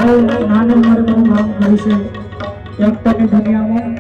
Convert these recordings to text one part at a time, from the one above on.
ભાવ નાની ઉંમરે બહુ કામ કરે છે એક્ટરની દુનિયામાં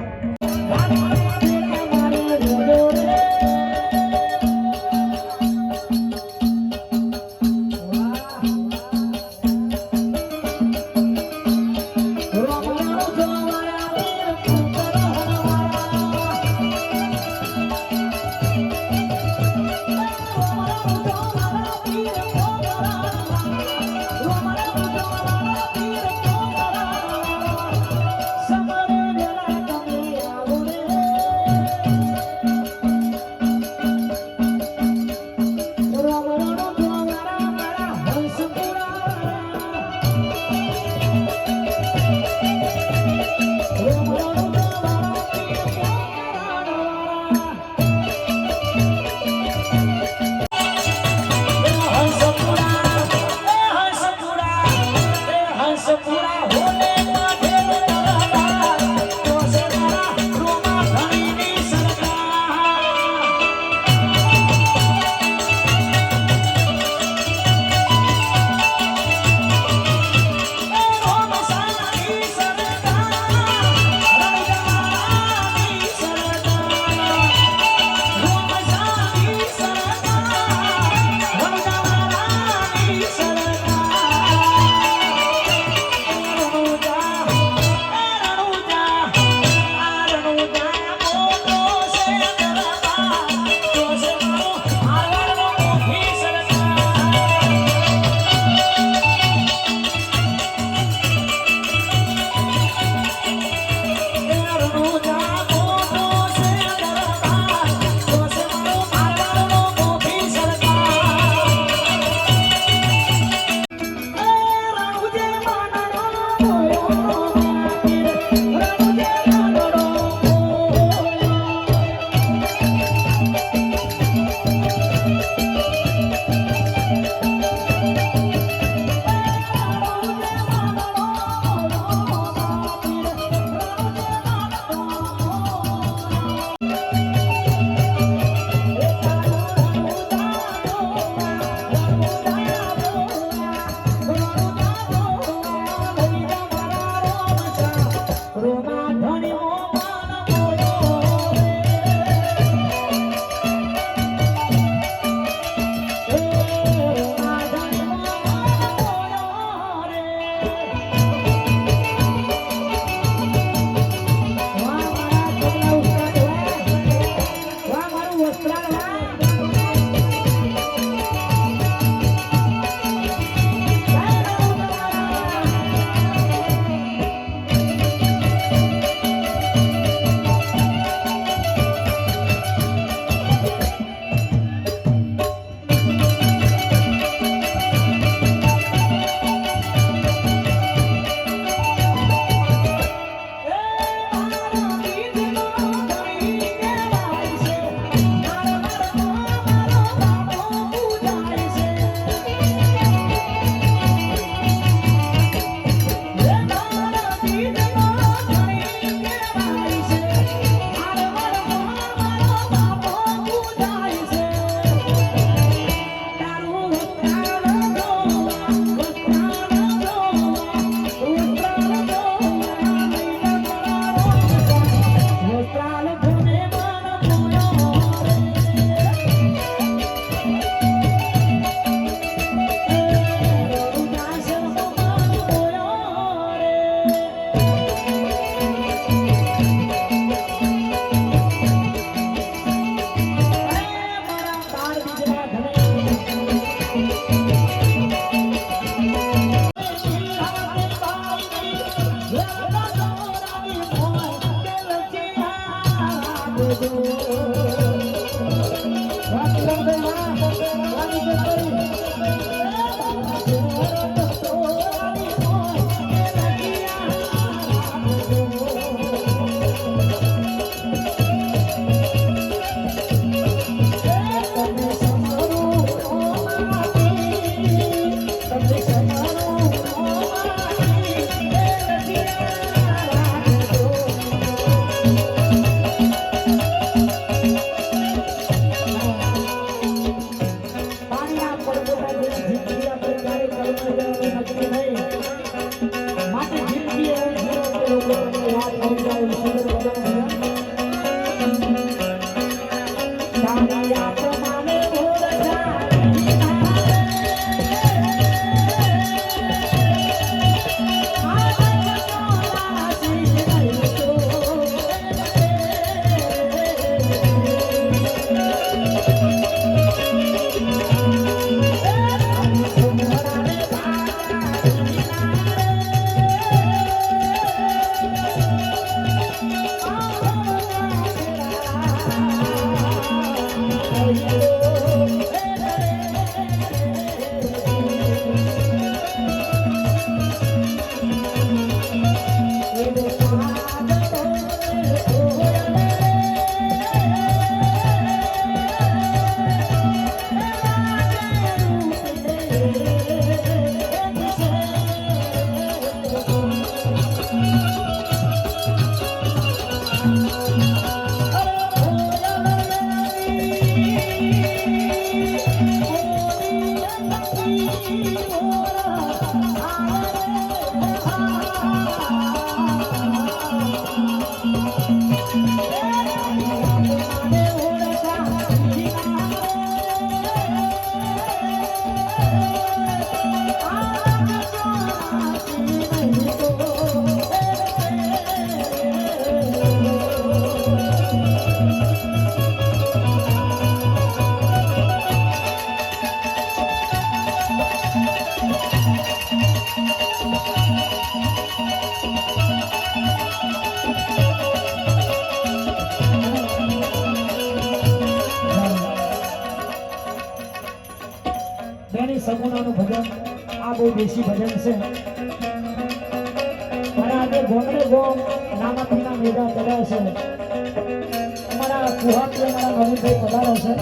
સગુણાનું ભજન આ બહુ દેશી ભજન છે અને આજે ગોમડે ગોમ નામાપીના મેદા કર્યા છે અમારા કુહાપી અમારા નવીનભાઈ પધારો છે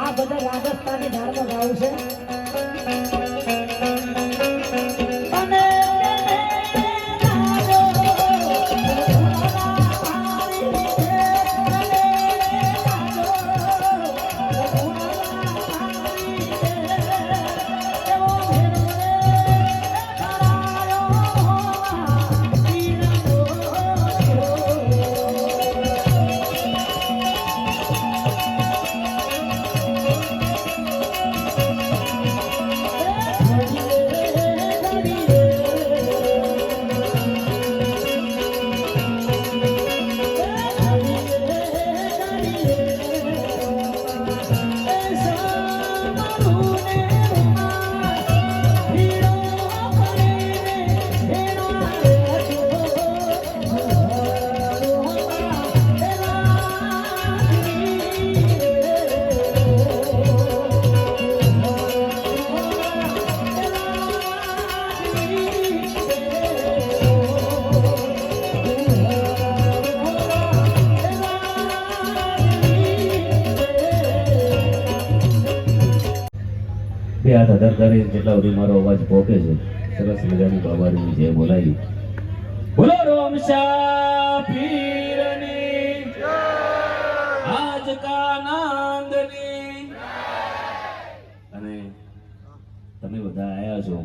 આ બધા રાજસ્થાની ધારમાં ગાવું છે બે હાથ અધર કરી જેટલા સુધી મારો અવાજ પહોંચે છે સરસ મજાની બાબાની જય બોલાવી બોલો રોમશા પીરની આજ કા નાંદની અને તમે બધા આયા છો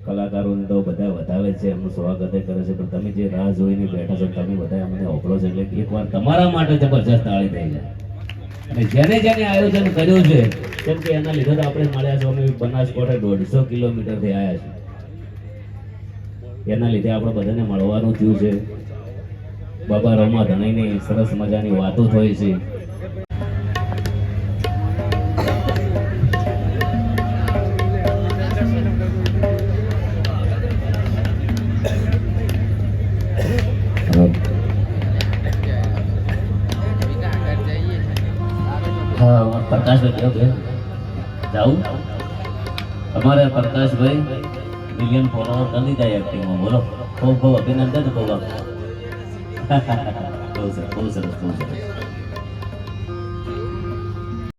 કલાકારોને તો બધા વધાવે છે એમનું સ્વાગત કરે છે પણ તમે જે રાહ જોઈને બેઠા છો તમે બધા અમને ઓપડો છે એટલે એકવાર તમારા માટે જબરજસ્ત તાળી થઈ જાય અને જેને જેને આયોજન કર્યું છે કેમ કે એના લીધે તો આપણે મળ્યા છો. અમે બનાસકાંઠા 150 કિલોમીટરથી આવ્યા છે. એના લીધે આપણે બધાને મળવાનું થયું છે. બાબા રમા ધણીની સરસ મજાની વાતો થઈ છે. હા પ્રકાશભાઈ કયો કે જાઉં અમારે પ્રકાશભાઈ મિલિયન ફોલોવર કરી દીધા એક્ટિંગમાં. બોલો ખૂબ ખૂબ અભિનંદન. ખૂબ બહુ સરસ બહુ સરસ.